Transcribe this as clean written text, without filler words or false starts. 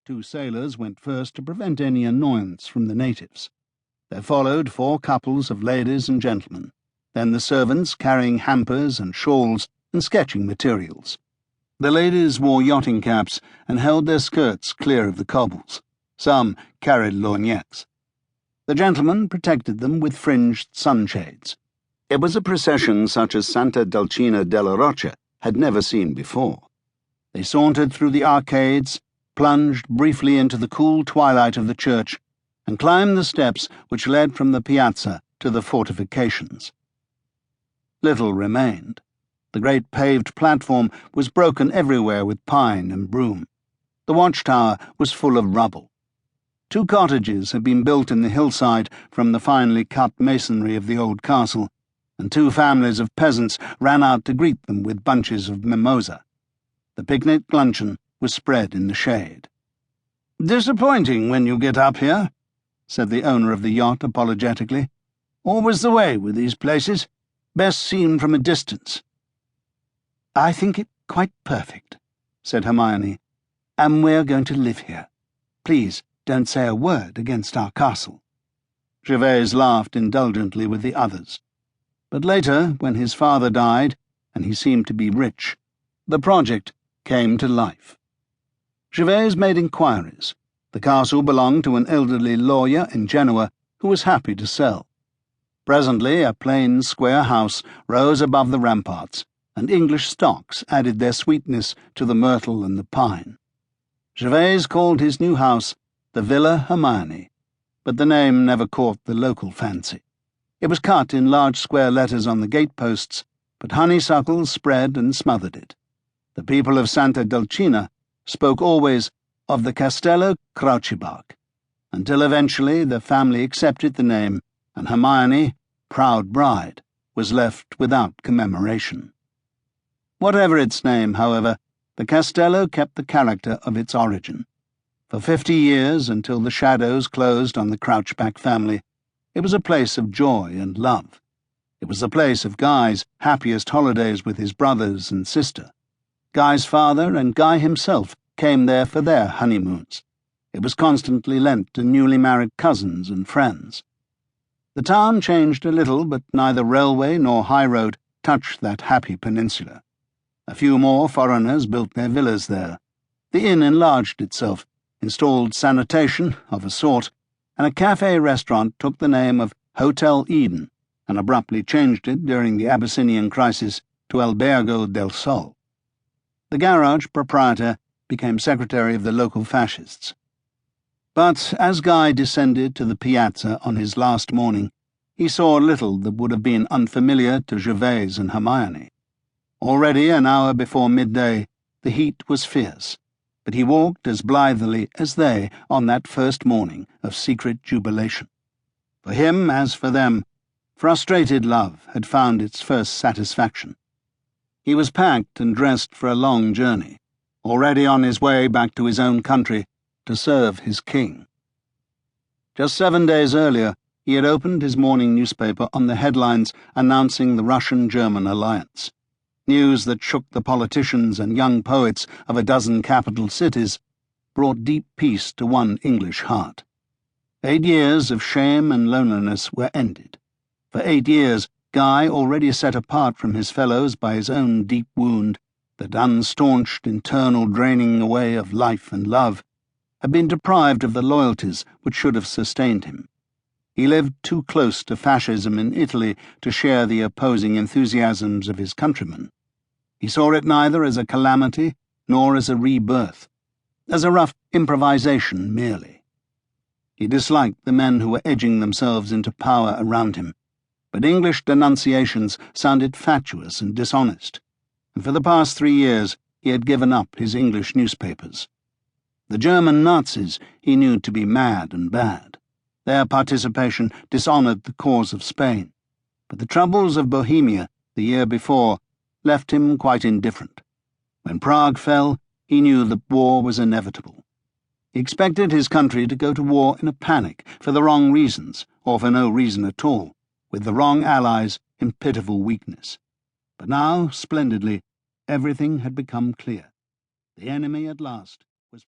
2 sailors went first to prevent any annoyance from the natives. There followed 4 couples of ladies and gentlemen, then the servants carrying hampers and shawls and sketching materials. The ladies wore yachting caps and held their skirts clear of the cobbles. Some carried lorgnettes. The gentlemen protected them with fringed sunshades. It was a procession such as Santa Dulcina della Rocca had never seen before. They sauntered through the arcades, plunged briefly into the cool twilight of the church, and climbed the steps which led from the piazza to the fortifications. Little remained. The great paved platform was broken everywhere with pine and broom. The watchtower was full of rubble. 2 cottages had been built in the hillside from the finely cut masonry of the old castle, and 2 families of peasants ran out to greet them with bunches of mimosa. The picnic luncheon was spread in the shade. "Disappointing when you get up here," said the owner of the yacht apologetically. "Always the way with these places. Best seen from a distance." "I think it quite perfect," said Hermione, "and we're going to live here. Please don't say a word against our castle." Gervais laughed indulgently with the others. But later, when his father died, and he seemed to be rich, the project came to life. Gervais made inquiries. The castle belonged to an elderly lawyer in Genoa who was happy to sell. Presently a plain square house rose above the ramparts, and English stocks added their sweetness to the myrtle and the pine. Gervais called his new house the Villa Hermione, but the name never caught the local fancy. It was cut in large square letters on the gateposts, but honeysuckles spread and smothered it. The people of Santa Dulcina spoke always of the Castello Crouchback, until eventually the family accepted the name, and Hermione, proud bride, was left without commemoration. Whatever its name, however, the Castello kept the character of its origin. For 50 years, until the shadows closed on the Crouchback family, it was a place of joy and love. It was the place of Guy's happiest holidays with his brothers and sister. Guy's father and Guy himself came there for their honeymoons. It was constantly lent to newly married cousins and friends. The town changed a little, but neither railway nor high road touched that happy peninsula. A few more foreigners built their villas there. The inn enlarged itself, installed sanitation of a sort, and a cafe-restaurant took the name of Hotel Eden and abruptly changed it during the Abyssinian crisis to Albergo del Sol. The garage proprietor became secretary of the local fascists. But as Guy descended to the piazza on his last morning, he saw little that would have been unfamiliar to Gervais and Hermione. Already an hour before midday, the heat was fierce, but he walked as blithely as they on that first morning of secret jubilation. For him, as for them, frustrated love had found its first satisfaction. He was packed and dressed for a long journey, already on his way back to his own country to serve his king. Just 7 days earlier, he had opened his morning newspaper on the headlines announcing the Russian-German alliance. News that shook the politicians and young poets of a dozen capital cities brought deep peace to one English heart. 8 years of shame and loneliness were ended. For 8 years, Guy, already set apart from his fellows by his own deep wound, that unstaunched internal draining away of life and love, had been deprived of the loyalties which should have sustained him. He lived too close to fascism in Italy to share the opposing enthusiasms of his countrymen. He saw it neither as a calamity nor as a rebirth, as a rough improvisation merely. He disliked the men who were edging themselves into power around him, but English denunciations sounded fatuous and dishonest, and for the past 3 years he had given up his English newspapers. The German Nazis he knew to be mad and bad. Their participation dishonoured the cause of Spain, but the troubles of Bohemia the year before left him quite indifferent. When Prague fell, he knew that war was inevitable. He expected his country to go to war in a panic, for the wrong reasons, or for no reason at all, with the wrong allies in pitiful weakness. But now, splendidly, everything had become clear. The enemy at last was